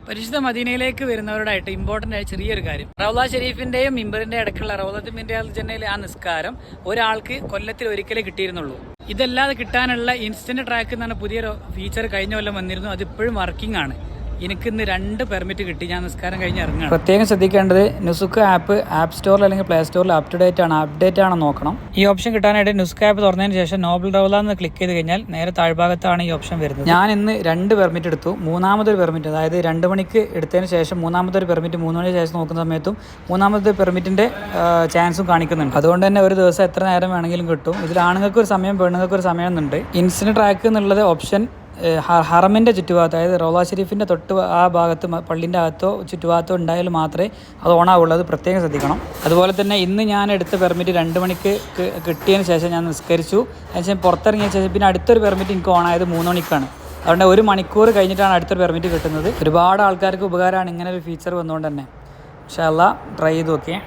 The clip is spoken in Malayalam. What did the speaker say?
പരിശുദ്ധ മദീനയിലേക്ക് വരുന്നവരോടായിട്ട് ഇമ്പോർട്ടന്റ് ആയ ചെറിയൊരു കാര്യം, റൗള ഷെരീഫിന്റെയും മിമ്പറിന്റെ ഇടയ്ക്കുള്ള റൗളത്തുൽ മിൻറിയാൽ ജന്നയിലെ ആ നിസ്കാരം ഒരാൾക്ക് കൊല്ലത്തിൽ ഒരിക്കലേ കിട്ടിയിരുന്നുള്ളൂ. ഇതല്ലാതെ കിട്ടാനുള്ള ഇൻസ്റ്റന്റ് ട്രാക്ക് എന്ന് പറഞ്ഞ പുതിയൊരു ഫീച്ചർ കഴിഞ്ഞ കൊല്ലം വന്നിരുന്നു. അത് ഇപ്പോഴും വർക്കിംഗ് ആണ്. എനിക്ക് ഇന്ന് 2 പെർമിറ്റ് കിട്ടി. ഞാൻ നിസ്കാരം കഴിഞ്ഞ് ഇറങ്ങാം. പ്രത്യേകം ശ്രദ്ധിക്കേണ്ടത് നുസുക്ക് ആപ്പ് സ്റ്റോറിൽ അല്ലെങ്കിൽ പ്ലേ സ്റ്റോറിൽ അപ്ഡേറ്റ് ആണോ നോക്കണം. ഈ ഓപ്ഷൻ കിട്ടാനായിട്ട് നുസ്ക് ആപ്പ് തുറന്നതിന് ശേഷം നോബൽ റൗള എന്ന് ക്ലിക്ക് ചെയ്ത് കഴിഞ്ഞാൽ നേരെ താഴ്ഭാഗത്താണ് ഈ ഓപ്ഷൻ വരുന്നത്. ഞാൻ ഇന്ന് 2 പെർമിറ്റ് എടുത്തു. മൂന്നാമതൊരു പെർമിറ്റ്, അതായത് 2 മണിക്ക് എടുത്തതിന് ശേഷം മൂന്നാമതൊരു പെർമിറ്റ് 3 മണിക്ക് ശേഷം നോക്കുന്ന സമയത്തും മൂന്നാമത്തെ പെർമിറ്റിന്റെ ചാൻസും കാണിക്കുന്നുണ്ട്. അതുകൊണ്ട് തന്നെ ഒരു ദിവസം എത്ര നേരം വേണമെങ്കിലും കിട്ടും. ഇതിൽ ആണുങ്ങൾക്ക് ഒരു സമയം, പെണ്ണുങ്ങൾക്ക് ഒരു സമയം എന്നുണ്ട്. ഇൻസ്റ്റന്റ് ട്രാക്ക് എന്നുള്ളത് ഓപ്ഷൻ ഹറമിൻ്റെ ചുറ്റുഭാഗത്ത്, അതായത് റൗള ഷെരീഫിൻ്റെ തൊട്ട് ആ ഭാഗത്ത് പള്ളിൻ്റെ അകത്തോ ചുറ്റുഭാഗത്തോ ഉണ്ടായാൽ മാത്രമേ അത് ഓണാവുള്ളൂ. അത് പ്രത്യേകം ശ്രദ്ധിക്കണം. അതുപോലെ തന്നെ ഇന്ന് ഞാൻ എടുത്ത പെർമിറ്റ് 2 മണിക്ക് കിട്ടിയതിന് ശേഷം ഞാൻ നിസ്കരിച്ചു. അതിനുശേഷം പുറത്തിറങ്ങിയ ശേഷം പിന്നെ അടുത്തൊരു പെർമിറ്റ് എനിക്ക് ഓണായത് 3 മണിക്കാണ്. അതുകൊണ്ട് 1 മണിക്കൂർ കഴിഞ്ഞിട്ടാണ് അടുത്തൊരു പെർമിറ്റ് കിട്ടുന്നത്. ഒരുപാട് ആൾക്കാർക്ക് ഉപകാരമാണ് ഇങ്ങനെ ഒരു ഫീച്ചർ വന്നുകൊണ്ട് തന്നെ. ഇൻഷാ അല്ലാഹ് ട്രൈ ചെയ്ത് നോക്കിയേ.